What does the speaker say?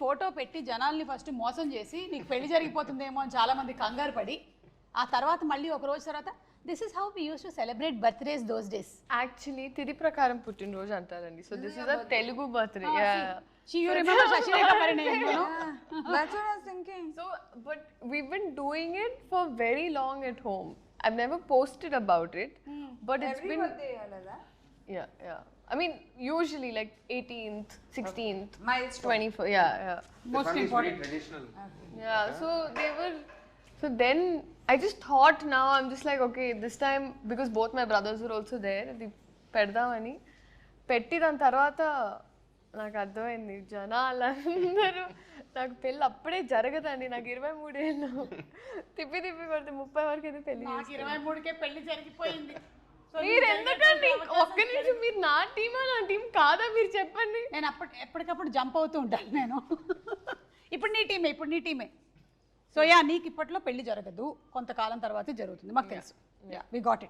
Photo పెట్టి జనాల్ని first మోసం చేసి నీకు పెళ్లి జరిగిపోతుందేమో అని చాలా మంది కంగారు పడి ఆ తర్వాత మళ్ళీ ఒక రోజు తర్వాత this is how we use to celebrate birthdays those days. Actually తిది ప్రకారం పుట్టినరోజు అంటారండి. So this is a Telugu birthday. You remember Shashireka Parinayam, you know? That's what I was thinking. So, but we've been doing it for very long at home. I've never posted about it, but it's Every been birthday alada. yeah. I mean, usually like 18th, 16th, Milestone. 24th. Yeah. Most important. Traditional. Yeah. So they were. So then I just thought now I'm just like okay this time because both my brothers were also there. The పెడదామని పెట్టి దాని తర్వాత నాకు అర్థమైంది జనాలందరూ నాకు పెళ్ళి అప్పుడే జరగదండి. నాకు 23 ఏళ్ళు తిప్పి కొడితే 30 వరకు అయితే పెళ్లి. నాకు 23కే పెళ్లి జరిగిపోయింది. మీరు ఎందుకండి ఒక్క నిమిషం మీరు నా టీమా నా టీం కాదా మీరు చెప్పండి. నేను ఎప్పటికప్పుడు జంప్ అవుతూ ఉంటాను నేను. ఇప్పుడు నీ టీమే సో యా నీకు ఇప్పట్లో పెళ్లి జరగదు, కొంతకాలం తర్వాత జరుగుతుంది మాకు తెలుసు. We got it.